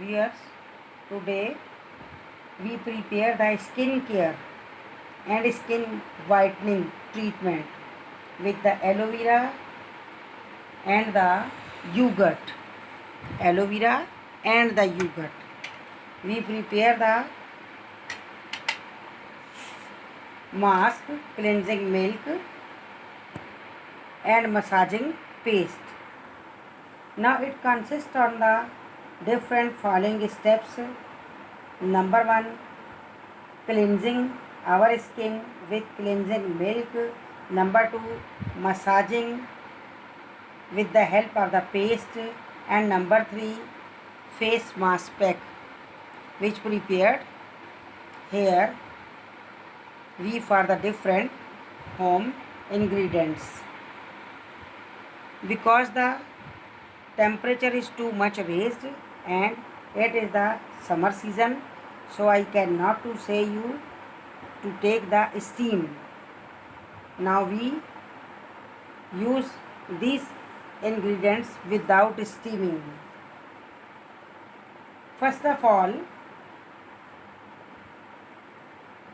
Viewers, today we prepare the skin care and skin whitening treatment with the aloe vera and the yogurt. Aloe vera and the yogurt. We prepare the mask, cleansing milk and massaging paste. Now it consists on the different following steps. Number 1, cleansing our skin with cleansing milk. Number 2, massaging with the help of the paste. And number 3, face mask pack, which prepared here we for the different home ingredients. Because the temperature is too much raised and it is the summer season, so I cannot to say you to take the steam. Now we use these ingredients without steaming. First of all,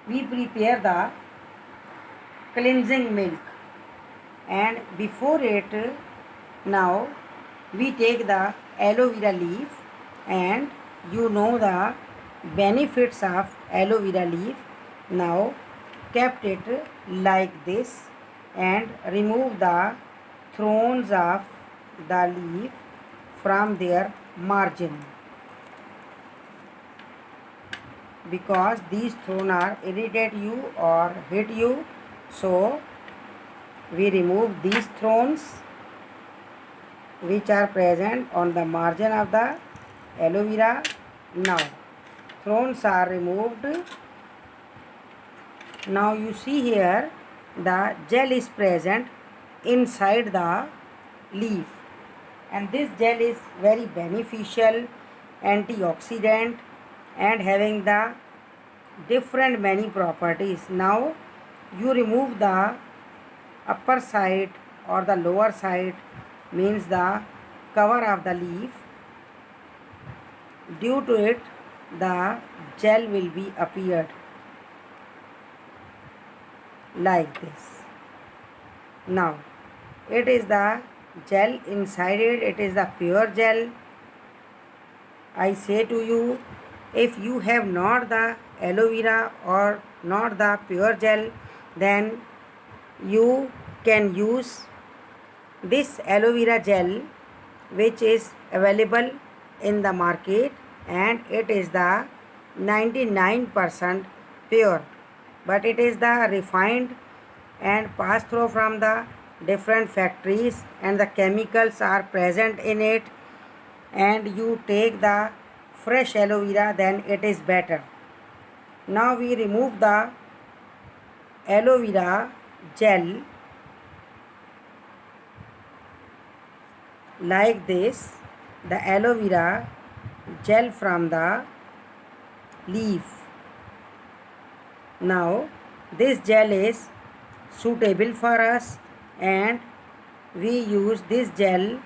we prepare the cleansing milk, and before it, now we take the aloe vera leaf, and you know the benefits of aloe vera leaf. Now kept it like this and remove the thorns of the leaf from their margin, because these thorns are irritate you or hit you, so we remove these thorns which are present on the margin of the aloe vera. Now thorns are removed. Now you see here the gel is present inside the leaf, and this gel is very beneficial, antioxidant, and having the different many properties. Now you remove the upper side or the lower side, means the cover of the leaf. Due to it, the gel will be appeared like this. Now it is the gel inside it, it is the pure gel. I say to you, if you have not the aloe vera or not the pure gel, then you can use this aloe vera gel which is available in the market, and it is the 99% pure, but it is the refined and passed through from the different factories, and the chemicals are present in it, and you take the fresh aloe vera, then it is better. Now we remove the aloe vera gel like this, the aloe vera gel from the leaf. Now this gel is suitable for us, and we use this gel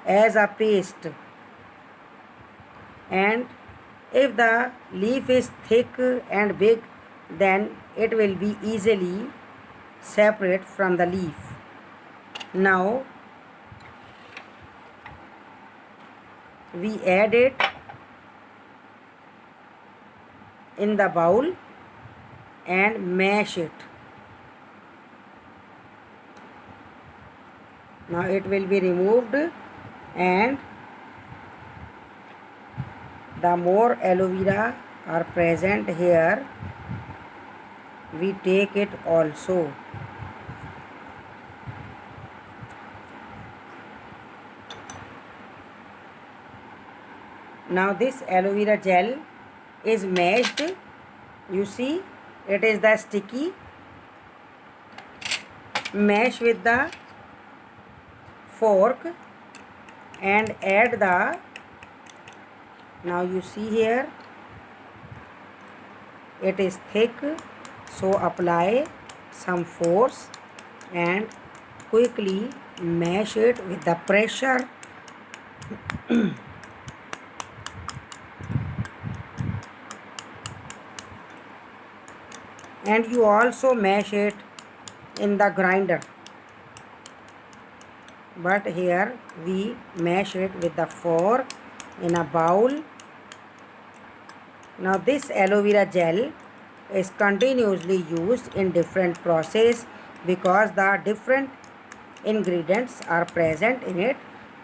as a paste, and if the leaf is thick and big, then it will be easily separate from the leaf. Now we add it in the bowl and mash it. Now it will be removed, and the more aloe vera are present here, we take it also. Now this aloe vera gel is mashed. You see, it is the sticky. Mash with the fork and add the, now you see here it is thick, so apply some force and quickly mash it with the pressure and you also mash it in the grinder, but here we mash it with the fork in a bowl. Now this aloe vera gel is continuously used in different process because the different ingredients are present in it,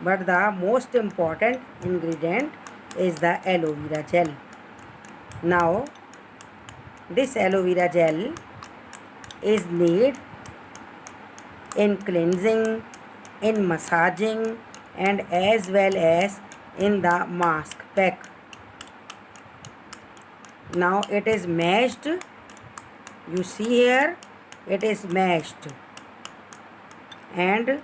but the most important ingredient is the aloe vera gel. Now this aloe vera gel is needed in cleansing, in massaging, and as well as in the mask pack. Now it is mashed. You see here, it is mashed, and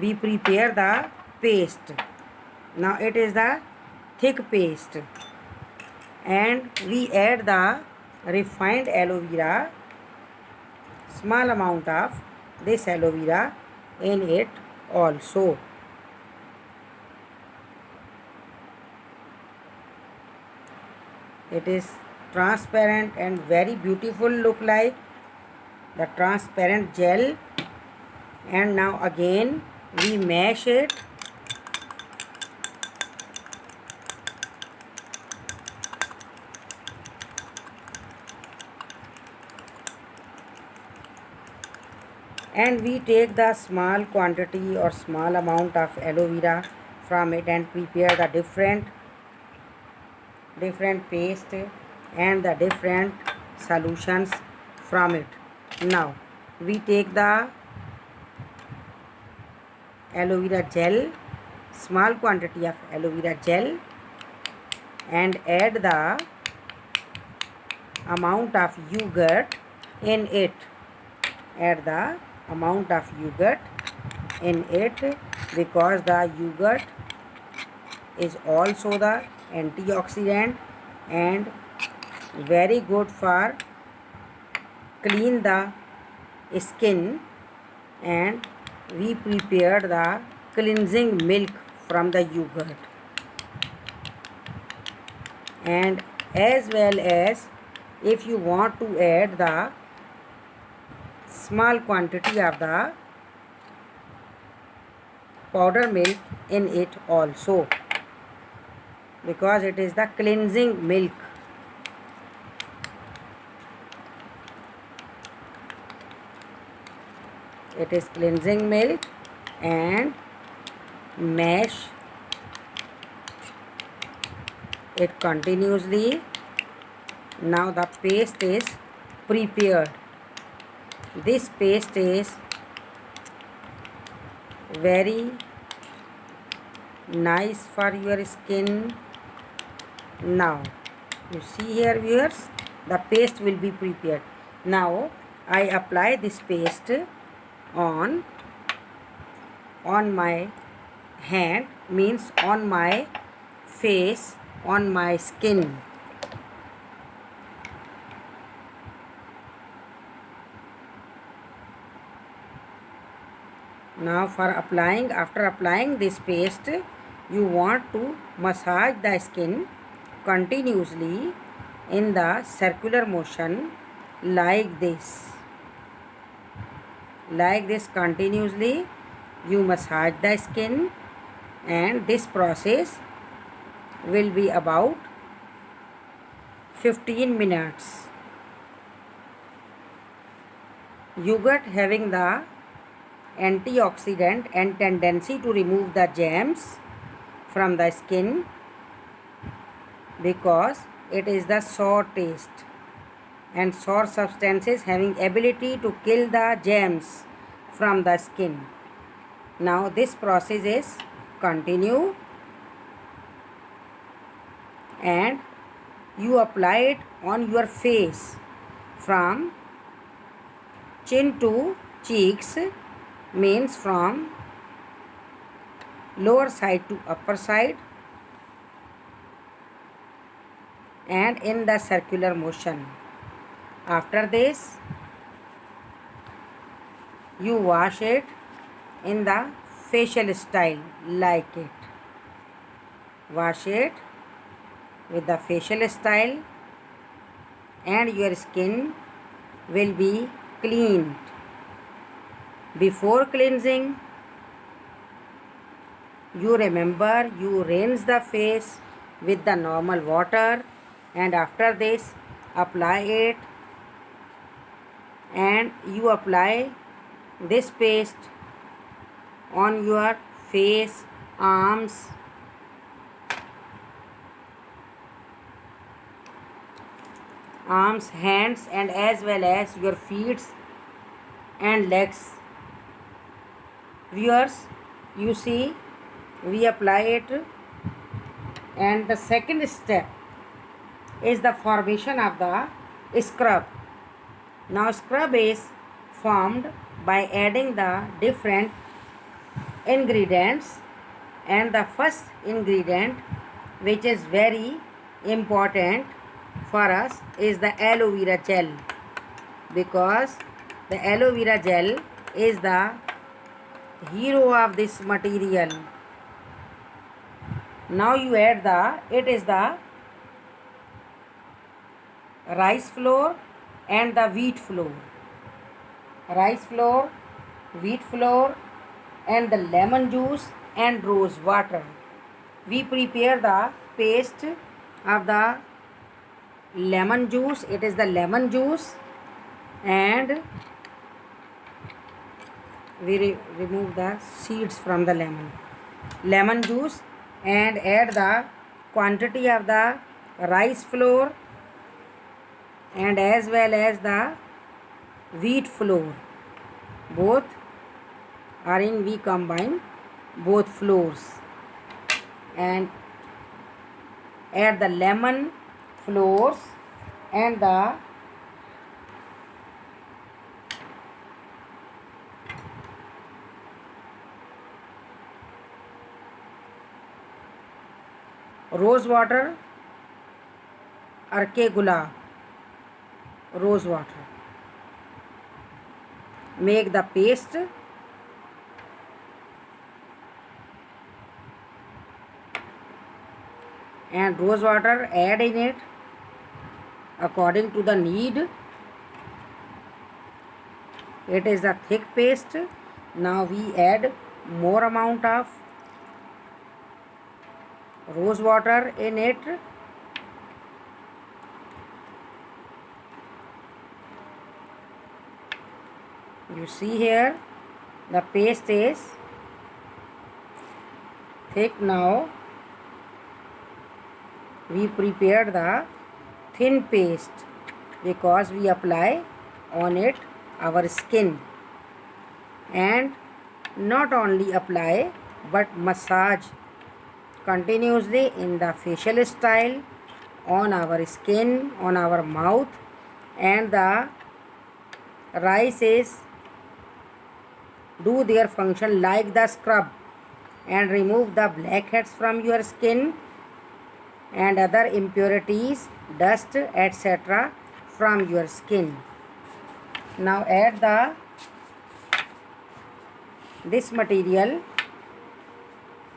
we prepare the paste. Now it is the thick paste, and we add the refined aloe vera, small amount of this aloe vera in it also. It is transparent and very beautiful look like the transparent gel. And now again we mash it, and we take the small quantity or small amount of aloe vera from it and prepare the different paste and the different solutions from it. Now we take the aloe vera gel, small quantity of aloe vera gel, and add the amount of yogurt in it. Add the amount of yogurt in it because the yogurt is also the antioxidant and very good for clean the skin. And we prepared the cleansing milk from the yogurt, and as well as if you want to add the small quantity of the powder milk in it also, because it is the cleansing milk. It is cleansing milk, and mash it continuously. Now the paste is prepared. This paste is very nice for your skin. Now you see here viewers, the paste will be prepared. Now I apply this paste on my hand, means on my face, on my skin. Now for applying, after applying this paste, you want to massage the skin continuously in the circular motion like this. Like this continuously you massage the skin, and this process will be about 15 minutes. Yogurt having the antioxidant and tendency to remove the germs from the skin because it is the sour taste, and sour substances having ability to kill the germs from the skin. Now this process is continue, and you apply it on your face from chin to cheeks, means from lower side to upper side, and in the circular motion. After this you wash it in the facial style like it. Wash it with the facial style, and your skin will be cleaned. Before cleansing, you remember you rinse the face with the normal water, and after this apply it, and you apply this paste on your face, arms, hands, and as well as your feet and legs. Viewers, you see, we apply it, and the second step is the formation of the scrub. Now scrub is formed by adding the different ingredients, and the first ingredient, which is very important for us, is the aloe vera gel, because the aloe vera gel is the hero of this material. Now you add it is the rice flour and the wheat flour. Rice flour, wheat flour, and the lemon juice and rose water. We prepare the paste of the lemon juice. It is the lemon juice, and we remove the seeds from the lemon juice, and add the quantity of the rice flour and as well as the wheat flour. Both are in, we combine both flours and add the lemon flours and the rose water, arke gulab, rose water. Make the paste and rose water, add in it according to the need. It is a thick paste. Now we add more amount of rose water in it. You see here the paste is thick. Now we prepared the thin paste because we apply on it our skin, and not only apply but massage continuously in the facial style on our skin, on our mouth, and the rices do their function like the scrub and remove the blackheads from your skin and other impurities, dust, etc. from your skin. Now add this material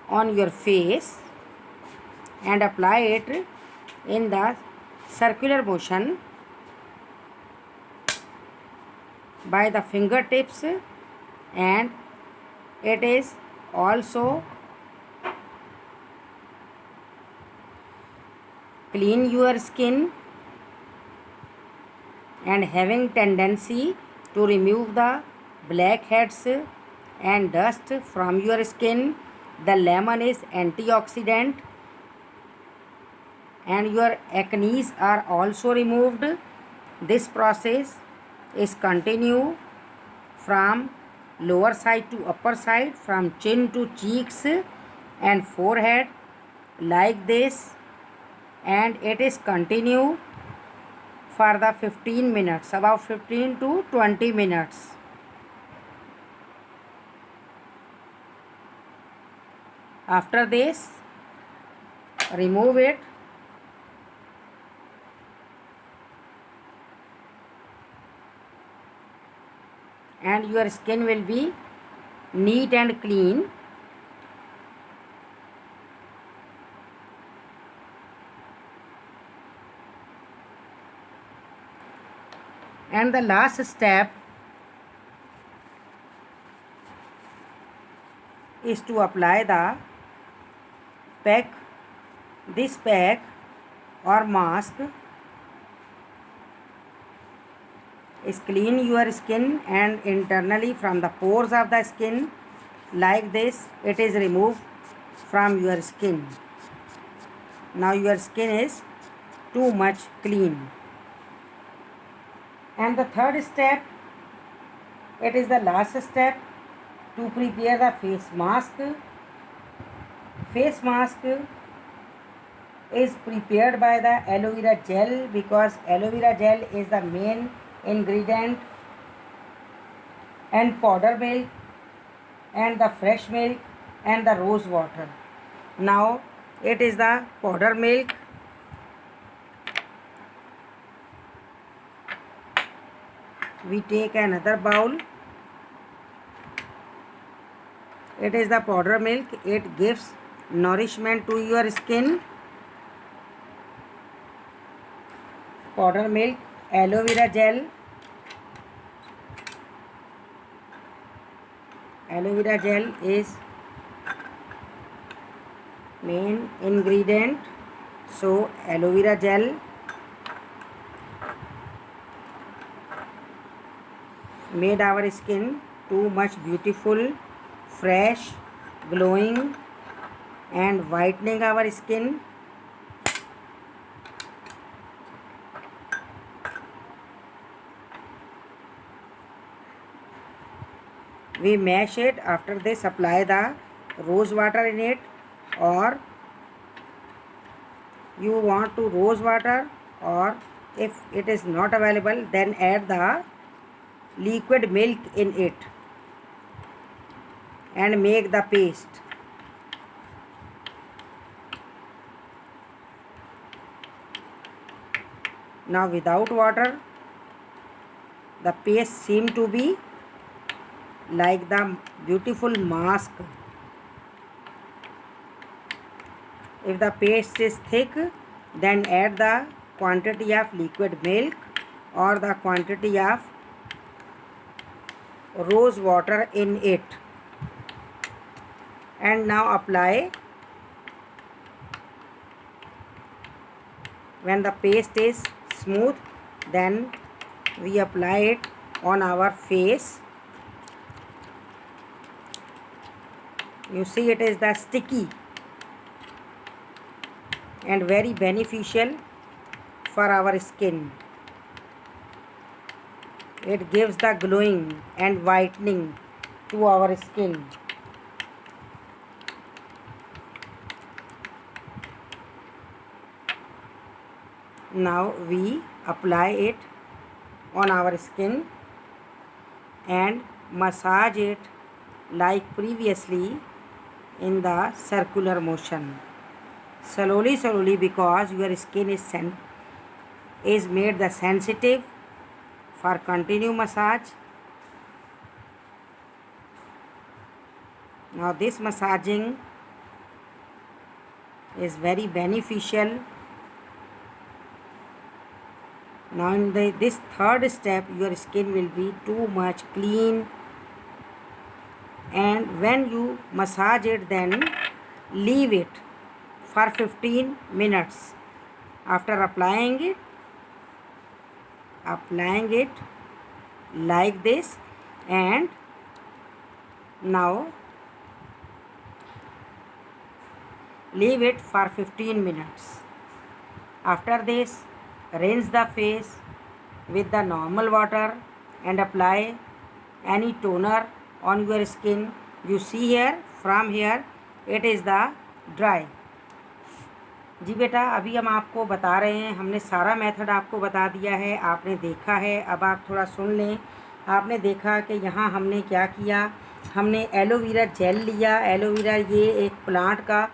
on your face and apply it in the circular motion by the fingertips, and it is also clean your skin and having tendency to remove the blackheads and dust from your skin. The lemon is antioxidant and your acne are also removed. This process is continue from lower side to upper side, from chin to cheeks and forehead like this, and it is continue for the 15 minutes, about 15 to 20 minutes. After this, remove it and your skin will be neat and clean. And the last step is to apply the pack. This pack or mask is clean your skin and internally from the pores of the skin. Like this, it is removed from your skin. Now your skin is too much clean. And the third step, it is the last step, to prepare the face mask. Face mask is prepared by the aloe vera gel, because aloe vera gel is the main ingredient, and powder milk and the fresh milk and the rose water. Now it is the powder milk. We take another bowl. It is the powder milk. It gives nourishment to your skin. Powder milk, aloe vera gel. Aloe vera gel is main ingredient. So aloe vera gel made our skin too much beautiful, fresh, glowing, and whitening our skin. We mash it. After this, apply the rose water in it, or you want to rose water, or if it is not available, then add the liquid milk in it and make the paste. Now without water, the paste seem to be like the beautiful mask. If the paste is thick, then add the quantity of liquid milk or the quantity of rose water in it, and now apply. When the paste is smooth, then we apply it on our face. You see, it is the sticky and very beneficial for our skin. It gives the glowing and whitening to our skin. Now we apply it on our skin and massage it like previously in the circular motion. Slowly, because your skin is made the sensitive for continue massage. Now this massaging is very beneficial. Now in this third step, your skin will be too much clean, and when you massage it, then leave it for 15 minutes. After applying it like this, and now leave it for 15 minutes. After this, rinse the face with the normal water and apply any toner on your skin. You see here, from here it is the dry. जी बेटा, अभी हम आपको बता रहे हैं, हमने सारा method आपको बता दिया है, आपने देखा है। अब आप थोड़ा सुन लें। आपने देखा कि यहाँ हमने क्या किया, हमने एलोवेरा जेल लिया। एलोवेरा ये एक प्लांट का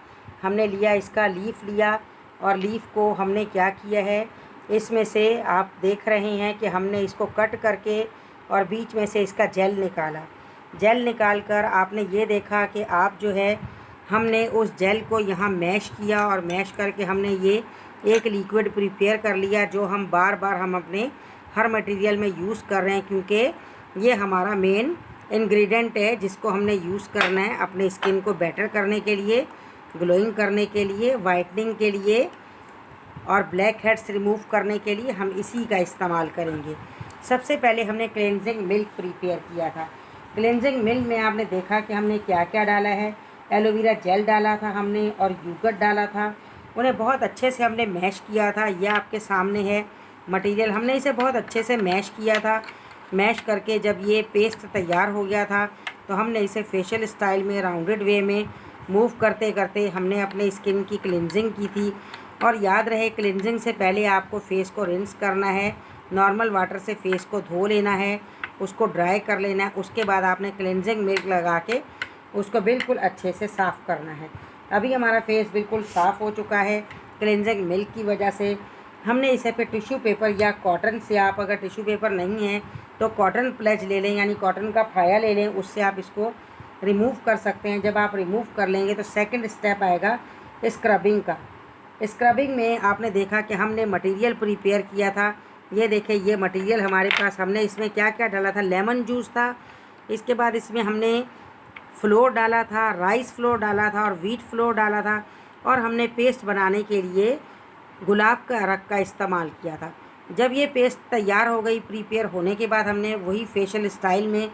हमने लिया, इसका लीफ लिया, और लीफ को हमने क्या किया है, इसमें से आप देख रहे हैं कि हमने इसको कट करके और बीच में से इसका जेल निकाला। जेल निकाल कर आपने ये देखा कि आप जो है, हमने उस जेल को यहाँ मैश किया, और मैश करके हमने ये एक लिक्विड प्रिपेयर कर लिया, जो हम बार बार हम अपने हर मटेरियल में यूज़ कर रहे हैं, क्योंकि ये हमारा मेन इंग्रेडिएंट है जिसको हमने यूज़ करना है अपने स्किन को बेटर करने के लिए, ग्लोइंग करने के लिए, वाइटनिंग के लिए और ब्लैक हेड्स रिमूव करने के लिए हम इसी का इस्तेमाल करेंगे। सबसे पहले हमने क्लेंजिंग मिल्क प्रिपेयर किया था। क्लेंजिंग मिल्क में आपने देखा कि हमने क्या क्या डाला है। एलोवेरा जेल डाला था हमने और योगर्ट डाला था। उन्हें बहुत अच्छे से हमने मैश किया था। यह आपके सामने है मटेरियल। हमने इसे बहुत अच्छे से मैश किया था। मैश करके जब ये पेस्ट तैयार हो गया था तो हमने इसे फेशियल स्टाइल में राउंडेड वे में मूव करते करते हमने अपने स्किन की क्लिनजिंग की थी। और याद रहे, क्लिनजिंग से पहले आपको फेस को रिंस करना है, नॉर्मल वाटर से फेस को धो लेना है, उसको ड्राई कर लेना है। उसके बाद आपने क्लिनजिंग मिल्क लगा के उसको बिल्कुल अच्छे से साफ़ करना है। अभी हमारा फेस बिल्कुल साफ़ हो चुका है क्लिनजिंग मिल्क की वजह से। हमने इसे पे टिश्यू पेपर या कॉटन से, आप अगर टिश्यू पेपर नहीं है तो कॉटन प्लेज ले लें, यानी कॉटन का फाया ले लें, उससे आप इसको रिमूव कर सकते हैं। जब आप रिमूव कर लेंगे तो सेकंड स्टेप आएगा स्क्रबिंग का। स्क्रबिंग में आपने देखा कि हमने मटेरियल प्रिपेयर किया था। ये देखिए, ये मटेरियल हमारे पास, हमने इसमें क्या क्या डाला था। लेमन जूस था, इसके बाद इसमें हमने फ्लोर डाला था, राइस फ्लोर डाला था और व्हीट फ्लोर डाला था, और हमने पेस्ट बनाने के लिए गुलाब का अरक का इस्तेमाल किया था। जब ये पेस्ट तैयार हो गई प्रिपेयर होने के बाद हमने वही फेशियल स्टाइल में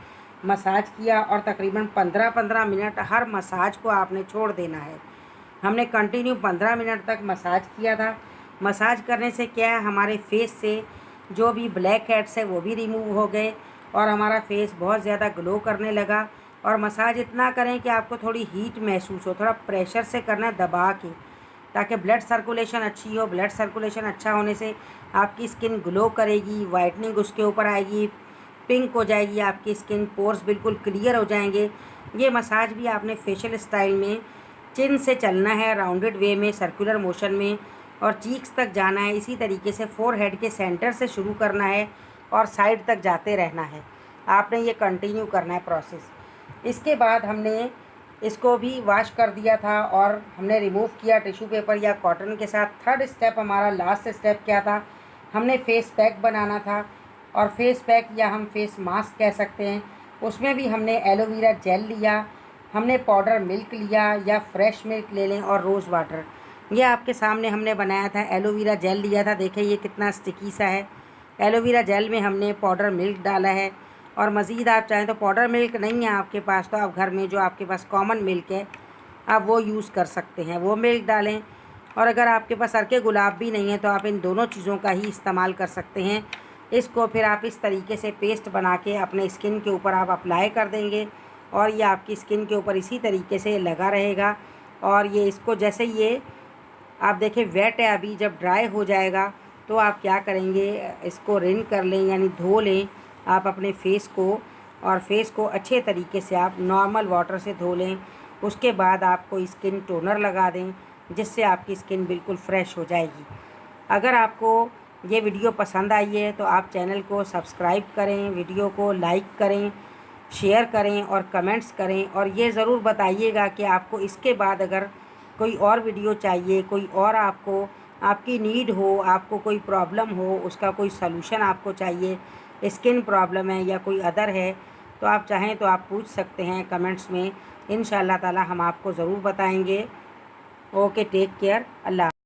मसाज किया और तकरीबन 15-15 मिनट हर मसाज को आपने छोड़ देना है। हमने कंटिन्यू 15 मिनट तक मसाज किया था। मसाज करने से क्या है, हमारे फेस से जो भी ब्लैक हेड्स है वो भी रिमूव हो गए और हमारा फेस बहुत ज़्यादा ग्लो करने लगा। और मसाज इतना करें कि आपको थोड़ी हीट महसूस हो, थोड़ा प्रेशर से करना है, दबा के, ताकि ब्लड सर्कुलेशन अच्छी हो। ब्लड सर्कुलेशन अच्छा होने से आपकी स्किन ग्लो करेगी, वाइटनिंग उसके ऊपर आएगी, पिंक हो जाएगी आपकी स्किन, पोर्स बिल्कुल क्लियर हो जाएंगे। ये मसाज भी आपने फेशियल स्टाइल में चिन से चलना है, राउंडेड वे में, सर्कुलर मोशन में, और चीक्स तक जाना है। इसी तरीके से फोरहेड के सेंटर से शुरू करना है और साइड तक जाते रहना है। आपने ये कंटिन्यू करना है प्रोसेस। इसके बाद हमने इसको भी वॉश कर दिया था और हमने रिमूव किया टिश्यू पेपर या कॉटन के साथ। थर्ड स्टेप, हमारा लास्ट स्टेप क्या था, हमने फेस पैक बनाना था। और फेस पैक या हम फेस मास्क कह सकते हैं, उसमें भी हमने एलोवेरा जेल लिया, हमने पाउडर मिल्क लिया या फ्रेश मिल्क ले लें, और रोज़ वाटर। ये आपके सामने हमने बनाया था। एलोवेरा जेल लिया था, देखिए ये कितना स्टिकी सा है। एलोवेरा जेल में हमने पाउडर मिल्क डाला है, और मज़ीद आप चाहें तो पाउडर मिल्क नहीं है आपके पास तो आप घर में जो आपके पास कॉमन मिल्क है आप वो यूज़ कर सकते हैं, वो मिल्क डालें। और अगर आपके पास अरके गुलाब भी नहीं है तो आप इन दोनों चीज़ों का ही इस्तेमाल कर सकते हैं। इसको फिर आप इस तरीके से पेस्ट बना के अपने स्किन के ऊपर आप अप्लाई कर देंगे और ये आपकी स्किन के ऊपर इसी तरीके से लगा रहेगा। और ये इसको जैसे ये आप देखें वेट है, अभी जब ड्राई हो जाएगा तो आप क्या करेंगे, इसको रिन कर लें, यानी धो लें आप अपने फेस को, और फेस को अच्छे तरीके से आप नॉर्मल वाटर से धो लें। उसके बाद आपको स्किन टोनर लगा दें, जिससे आपकी स्किन बिल्कुल फ्रेश हो जाएगी। अगर आपको ये वीडियो पसंद आई है तो आप चैनल को सब्सक्राइब करें, वीडियो को लाइक करें, शेयर करें और कमेंट्स करें। और ये ज़रूर बताइएगा कि आपको इसके बाद अगर कोई और वीडियो चाहिए, कोई और आपको आपकी नीड हो, आपको कोई प्रॉब्लम हो, उसका कोई सलूशन आपको चाहिए, स्किन प्रॉब्लम है या कोई अदर है, तो आप चाहें तो आप पूछ सकते हैं कमेंट्स में। इंशाअल्लाह ताला हम आपको ज़रूर बताएंगे। ओके, टेक केयर, अल्लाह।